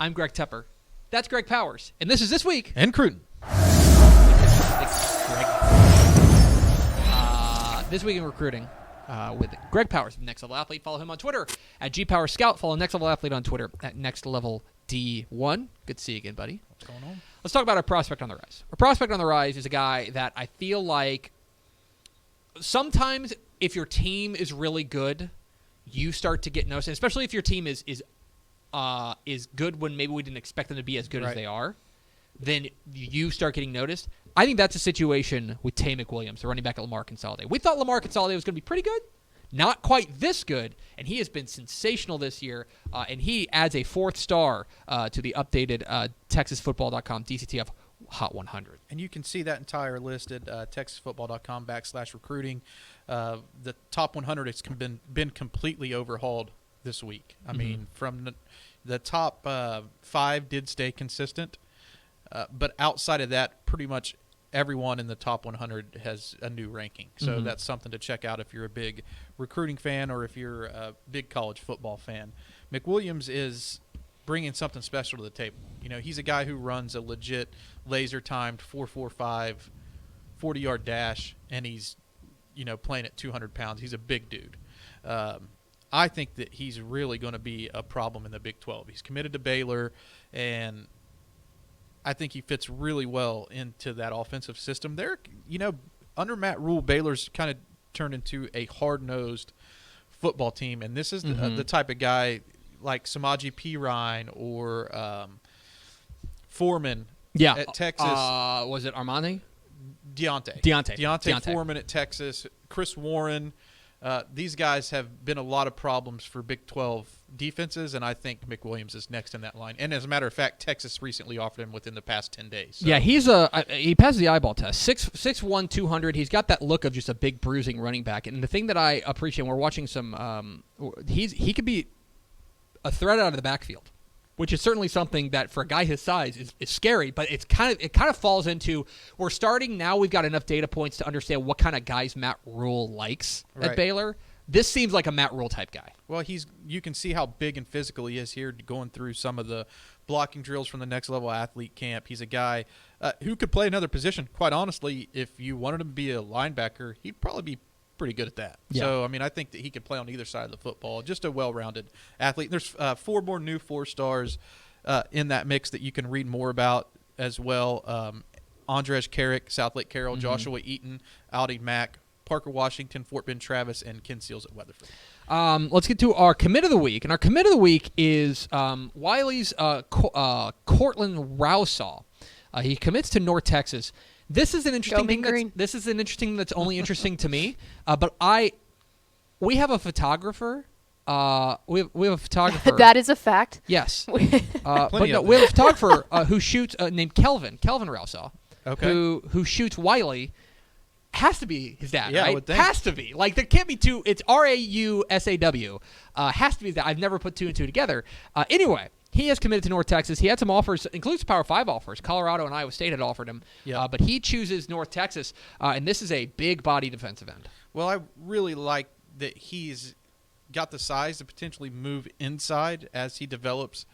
I'm Greg Tepper. That's Greg Powers. And this is This Week. And Cruton. This Week in Recruiting with Greg Powers, Next Level Athlete. Follow him on Twitter at GPowersScout. Follow Next Level Athlete on Twitter at Next Level D1. Good to see you again, buddy. What's going on? Let's talk about our prospect on the rise. Our prospect on the rise is a guy that I feel like sometimes if your team is really good, you start to get noticed, and especially if your team is good when maybe we didn't expect them to be as good as they are, then you start getting noticed. I think that's a situation with Taye McWilliams, the running back at Lamar Consolidated. We thought Lamar Consolidated was going to be pretty good. Not quite this good, and he has been sensational this year, and he adds a 4th star to the updated TexasFootball.com DCTF Hot 100. And you can see that entire list at TexasFootball.com/recruiting. The top 100 has been completely overhauled this week. I mean, from the top 5 did stay consistent, but outside of that, pretty much everyone in the top 100 has a new ranking. So that's something to check out if you're a big recruiting fan or if you're a big college football fan. McWilliams is bringing something special to the table. You know, he's a guy who runs a legit laser-timed 4.45 40-yard dash, and he's, you know, playing at 200 pounds. He's a big dude. I think that he's really going to be a problem in the Big 12. He's committed to Baylor, and I think he fits really well into that offensive system. There, you know, under Matt Rule, Baylor's kind of turned into a hard-nosed football team, and this is the type of guy like Samaje Perine or Foreman at Texas. Was it Armani? Deontay Foreman at Texas. Chris Warren. These guys have been a lot of problems for Big 12 defenses, and I think McWilliams is next in that line. And as a matter of fact, Texas recently offered him within the past 10 days. So. Yeah, he passes the eyeball test. 6'1", 200. He's got that look of just a big bruising running back. And the thing that I appreciate, we're watching some he could be a threat out of the backfield, which is certainly something that for a guy his size is scary, but it kind of falls into we're starting now. We've got enough data points to understand what kind of guys Matt Rule likes at Baylor. This seems like a Matt Rule type guy. Well, you can see how big and physical he is here going through some of the blocking drills from the Next Level Athlete camp. He's a guy who could play another position. Quite honestly, if you wanted him to be a linebacker, he'd probably be pretty good at that. Yeah. So, I mean, I think that he could play on either side of the football. Just a well-rounded athlete. There's 4 more new 4-stars in that mix that you can read more about as well. Andrej Carrick, South Lake Carroll, Joshua Eaton, Aldi Mack, Parker Washington, Fort Bend Travis, and Ken Seals at Weatherford. Let's get to our commit of the week. And our commit of the week is Wylie's Kortlin Rausaw. He commits to North Texas. This is an interesting thing. This is an interesting that's only interesting to me. But we have a photographer. We have a photographer. That is a fact. Yes. We have a photographer who shoots named Kelvin Rausaw. Okay. Who shoots Wylie. Has to be his dad, right? I would think. Has to be. Like, there can't be two. It's Rausaw. Has to be that. I've never put 2 and 2 together. Anyway, he has committed to North Texas. He had some offers, includes Power 5 offers. Colorado and Iowa State had offered him. Yep. But he chooses North Texas, and this is a big body defensive end. Well, I really like that he's got the size to potentially move inside as he develops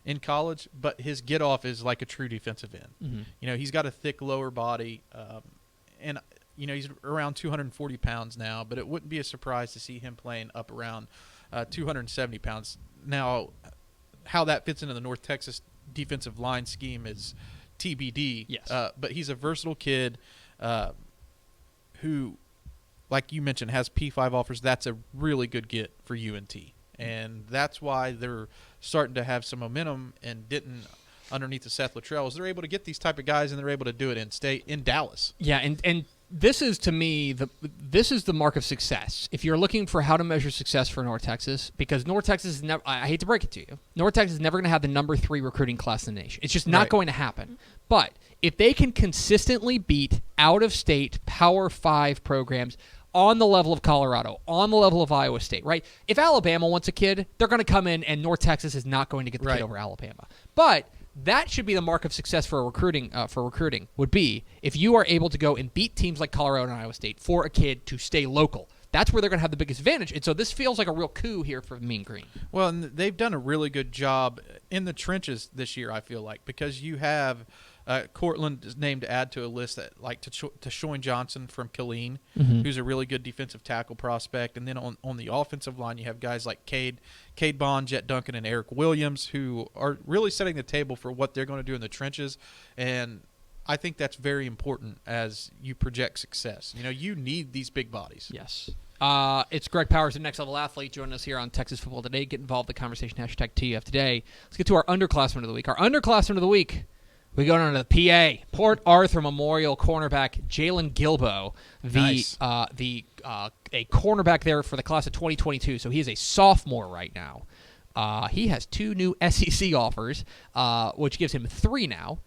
in college, but his get-off is like a true defensive end. You know, he's got a thick lower body, and you know, he's around 240 pounds now, but it wouldn't be a surprise to see him playing up around 270 pounds. Now, how that fits into the North Texas defensive line scheme is TBD. Yes. But he's a versatile kid who, like you mentioned, has P5 offers. That's a really good get for UNT. And that's why they're starting to have some momentum and didn't underneath the Seth Luttrells. They're able to get these type of guys, and they're able to do it in Dallas. Yeah, and this is, to me, this is the mark of success. If you're looking for how to measure success for North Texas, because North Texas is never, I hate to break it to you, North Texas is never going to have the number 3 recruiting class in the nation. It's just not going to happen. But if they can consistently beat out-of-state Power 5 programs on the level of Colorado, on the level of Iowa State, right? If Alabama wants a kid, they're going to come in, and North Texas is not going to get the kid over Alabama. But that should be the mark of success for recruiting. Would be if you are able to go and beat teams like Colorado and Iowa State for a kid to stay local. That's where they're going to have the biggest advantage. And so this feels like a real coup here for Mean Green. Well, and they've done a really good job in the trenches this year, I feel like, because you have Kortlin is named to add to a list that like Tashawn Johnson from Killeen, who's a really good defensive tackle prospect. And then on the offensive line, you have guys like Cade Bond, Jet Duncan, and Eric Williams, who are really setting the table for what they're going to do in the trenches. And I think that's very important as you project success. You know, you need these big bodies. Yes. It's Greg Powers, the Next Level Athlete, joining us here on Texas Football Today. Get involved in the conversation, hashtag TF Today. Let's get to our underclassmen of the week. Our underclassmen of the week, we go down to the PA, Port Arthur Memorial cornerback Jaylon Guilbeau, a cornerback there for the class of 2022. So he is a sophomore right now. He has 2 new SEC offers, which gives him 3 now.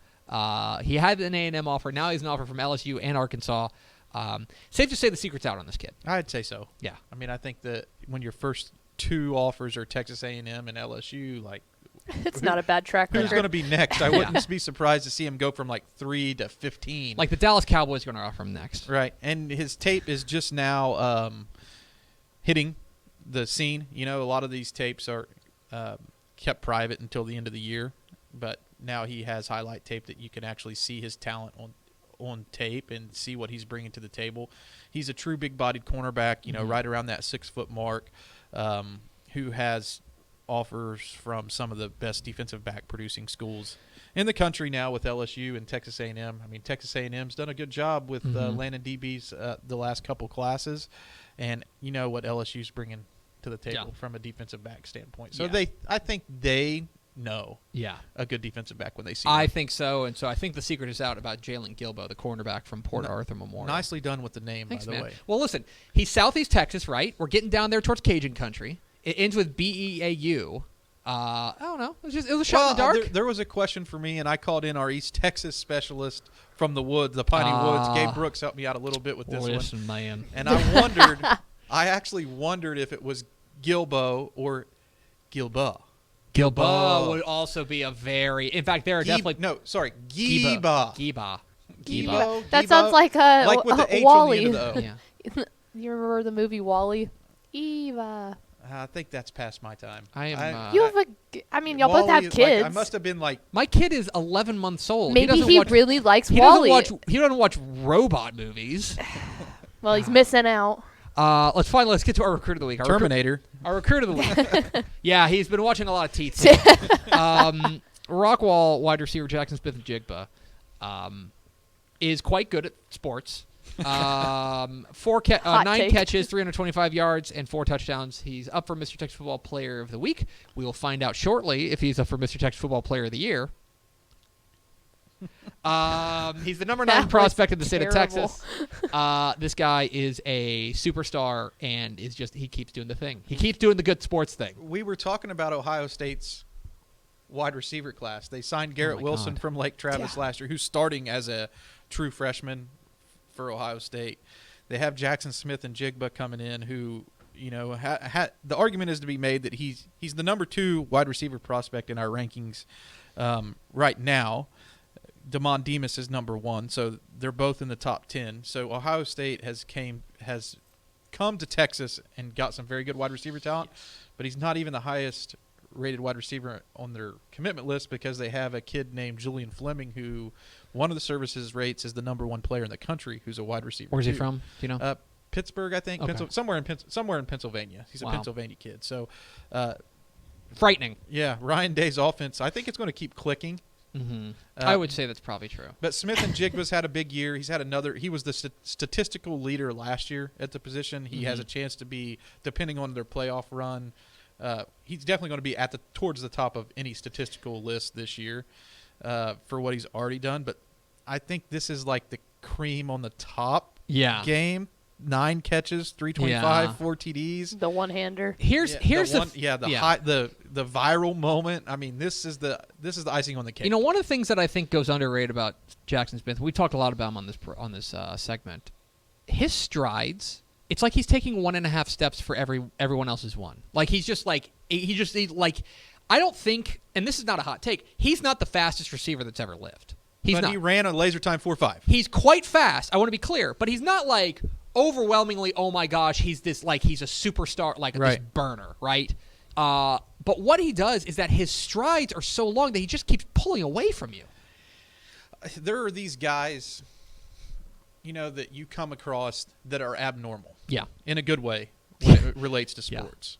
He had an A&M offer. Now he's an offer from LSU and Arkansas. Safe to say the secret's out on this kid. I'd say so. Yeah. I mean, I think that when your first 2 offers are Texas A&M and LSU, like, it's not a bad track record. who's going to be next? I wouldn't be surprised to see him go from like 3 to 15. Like the Dallas Cowboys are going to offer him next. Right. And his tape is just now hitting the scene. You know, a lot of these tapes are kept private until the end of the year, but now he has highlight tape that you can actually see his talent on tape and see what he's bringing to the table. He's a true big-bodied cornerback, you know, right around that 6-foot mark, who has offers from some of the best defensive back producing schools in the country now with LSU and Texas A&M. I mean, Texas A&M's done a good job with landing DBs the last couple classes, and you know what LSU's bringing to the table from a defensive back standpoint. So I think they know a good defensive back when they see him. I think so, and so I think the secret is out about Jaylon Guilbeau, the cornerback from Port Arthur Memorial. Nicely done with the name, Thanks, by the man. way. Well, listen, he's Southeast Texas, right? We're getting down there towards Cajun country. It ends with BEAU. I don't know. It was a shot in the dark. There was a question for me, and I called in our East Texas specialist from the woods, the Piney Woods. Gabe Brooks helped me out a little bit with this one. Man. And I actually wondered if it was Guilbeau or Guilbeau. Guilbeau would also be a very. In fact, there are definitely Guilbeau. Guilbeau. That sounds like with the H Wally. on the end of the O. Yeah. You remember the movie Wally? Eva. I think that's past my time. You have y'all both have kids. I must have been like. My kid is 11 months old. Maybe he really likes Wally. He doesn't watch robot movies. Well, he's missing out. Let's get to our recruit of the week. Terminator. Our recruit of the week. Yeah, he's been watching a lot of Teeth. Rockwall wide receiver Jaxon Smith-Njigba is quite good at sports. 9 catches, 325 yards, and 4 touchdowns. He's up for Mr. Texas Football Player of the Week. We will find out shortly if he's up for Mr. Texas Football Player of the Year. He's the number 9 prospect in the state of Texas. This guy is a superstar and he keeps doing the thing. He keeps doing the good sports thing. We were talking about Ohio State's wide receiver class. They signed Garrett Wilson from Lake Travis last year, who's starting as a true freshman for Ohio State. They have Jaxon Smith-Njigba coming in, who, you know, the argument is to be made that he's the number 2 wide receiver prospect in our rankings right now. Damon Demas is number 1, so they're both in the top 10. So Ohio State has come to Texas and got some very good wide receiver talent, but he's not even the highest rated wide receiver on their commitment list because they have a kid named Julian Fleming who one of the services rates is the number 1 player in the country who's a wide receiver. Where's he from? Do you know? Pittsburgh, I think. Okay. Somewhere in Pennsylvania. He's a Pennsylvania kid. So, frightening. Yeah, Ryan Day's offense, I think it's going to keep clicking. Mm-hmm. I would say that's probably true. But Smith-Njigba's had a big year. He was the statistical leader last year at the position. He has a chance to be, depending on their playoff run, he's definitely going to be towards the top of any statistical list this year for what he's already done. But I think this is like the cream on the top game. 9 catches, 325, 4 TDs. The one-hander. The viral moment. I mean, this is the icing on the cake. You know, one of the things that I think goes underrated about Jaxon Smith, we talked a lot about him on this segment. His strides, it's like he's taking 1.5 steps for everyone else's one. Like he's just like I don't think, and this is not a hot take, he's not the fastest receiver that's ever lived. He ran a laser time 4.5. He's quite fast. I want to be clear, but he's not like, overwhelmingly, oh my gosh, he's a superstar, like this Right. burner, right? But what he does is that his strides are so long that he just keeps pulling away from you. There are these guys, that you come across that are abnormal. Yeah. In a good way when it relates to Yeah. sports.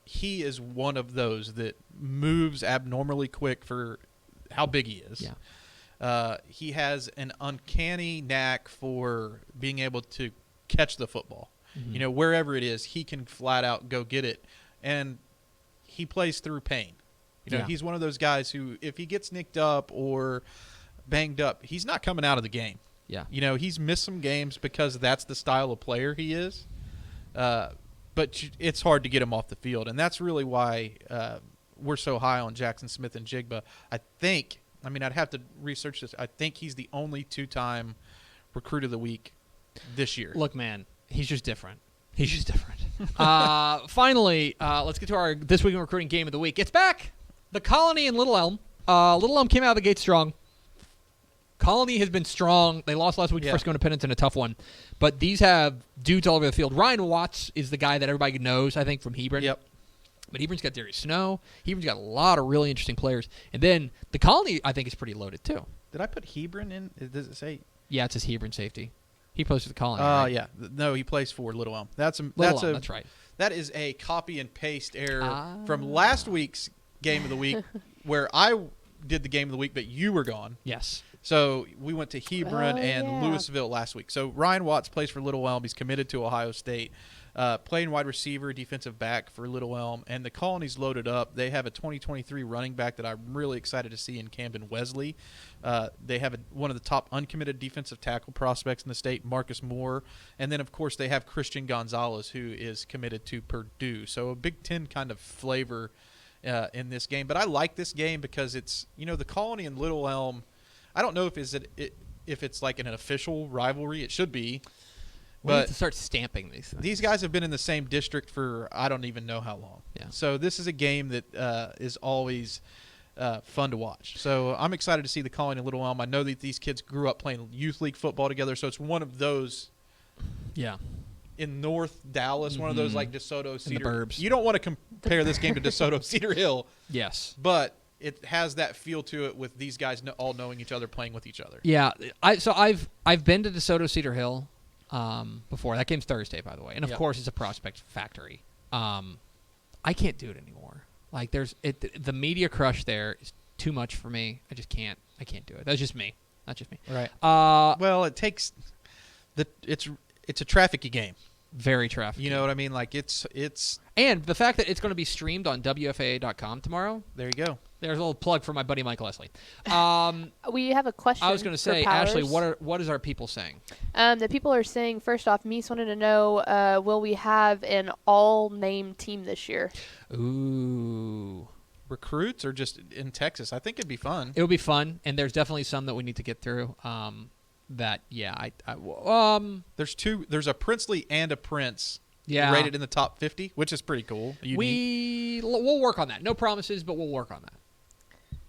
He is one of those that moves abnormally quick for how big he is. Yeah. He has an uncanny knack for being able to catch the football. Mhm. Wherever it is, he can flat out go get it. And he plays through pain. Yeah. He's one of those guys who, if he gets nicked up or banged up, he's not coming out of the game. Yeah. He's missed some games because that's the style of player he is. But it's hard to get him off the field. And that's really why we're so high on Jaxon Smith-Njigba. I'd have to research this. I think he's the only 2-time recruit of the week this year. Look, man, he's just different. He's just different. Finally, let's get to our This Week in Recruiting Game of the Week. It's back. The Colony and Little Elm. Little Elm came out of the gate strong. Colony has been strong. They lost last week to Frisco Independence in a tough one. But these have dudes all over the field. Ryan Watts is the guy that everybody knows, I think, from Hebron. Yep. But Hebron's got Darius Snow. Hebron's got a lot of really interesting players. And then the Colony, I think, is pretty loaded, too. Did I put Hebron in? Does it say? Yeah, it's his Hebron safety. He plays for the Colony. Oh, right? yeah. No, he plays for Little Elm. That's right. That is a copy and paste error from last week's Game of the Week where I did the Game of the Week, but you were gone. Yes. So we went to Hebron and yeah. Louisville last week. So Ryan Watts plays for Little Elm. He's committed to Ohio State. Playing wide receiver, defensive back for Little Elm. And the Colony's loaded up. They have a 2023 running back that I'm really excited to see in Camden Wesley. They have one of the top uncommitted defensive tackle prospects in the state, Marcus Moore. And then, of course, they have Christian Gonzalez, who is committed to Purdue. So a Big Ten kind of flavor in this game. But I like this game because it's, the Colony and Little Elm. I don't know if it's like an official rivalry. It should be. We need But to start stamping these things. these guys have been in the same district for I don't even know how long. Yeah. So this is a game that is always fun to watch. So I'm excited to see the Colony and Little Elm. I know that these kids grew up playing youth league football together, so it's one of those Yeah. in North Dallas, one of those like DeSoto, Cedar. burbs. You don't want to compare this game to DeSoto, Cedar Hill, Yes. but it has that feel to it with these guys all knowing each other, playing with each other. Yeah. I've been to DeSoto Cedar Hill before. That game's Thursday, by the way. And of Yep. course it's a prospect factory. I can't do it anymore. Like the media crush there is too much for me. I just can't. I can't do it. That's just me. Right. Uh Well, it takes it's a trafficky game. very traffic. You know what I mean? Like it's And the fact that it's going to be streamed on WFAA.com tomorrow. there you go. There's a little plug for my buddy Mike Leslie. We have a question. I was going to for say, Powers. Ashley, what is our people saying? The people are saying, first off, Meese wanted to know, will we have an all-name team this year? Ooh. Recruits or just in Texas? I think it'd be fun. It would be fun, and there's definitely some that we need to get through. There's a Princely and a Prince rated in the top 50, which is pretty cool. Unique. We'll work on that. No promises, but we'll work on that.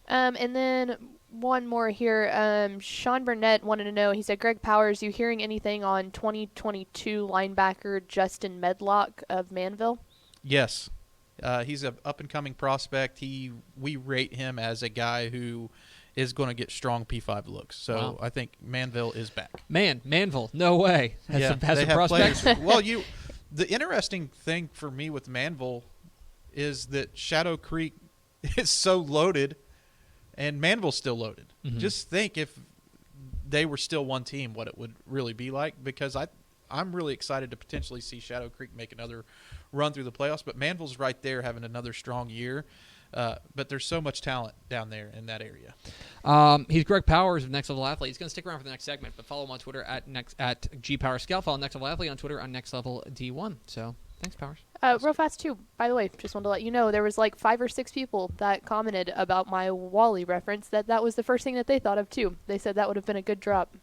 And then one more here. Sean Burnett wanted to know, he said, Greg Powers, you hearing anything on 2022 linebacker Justin Medlock of Manville? Yes. He's an up-and-coming prospect. We rate him as a guy who is going to get strong P5 looks. So Wow. I think Manville is back. Manville, no way. Has some they have prospects. players. Well, the interesting thing for me with Manville is that Shadow Creek is so loaded and Manville's still loaded. Mhm. Just think if they were still one team, what it would really be like, because I'm really excited to potentially see Shadow Creek make another run through the playoffs, but Manville's right there having another strong year. But there's so much talent down there in that area. He's Greg Powers of Next Level Athlete. He's going to stick around for the next segment, but follow him on Twitter at GPowerScout. Follow Next Level Athlete on Twitter on Next Level D1. So thanks, Powers. Real fast, too. By the way, just wanted to let you know, there was like 5 or 6 people that commented about my Wylie reference that was the first thing that they thought of, too. They said that would have been a good drop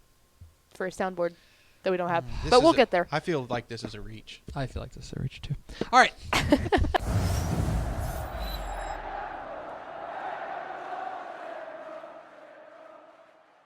for a soundboard that we don't have. But we'll get there. I feel like this is a reach. I feel like this is a reach, too. All right.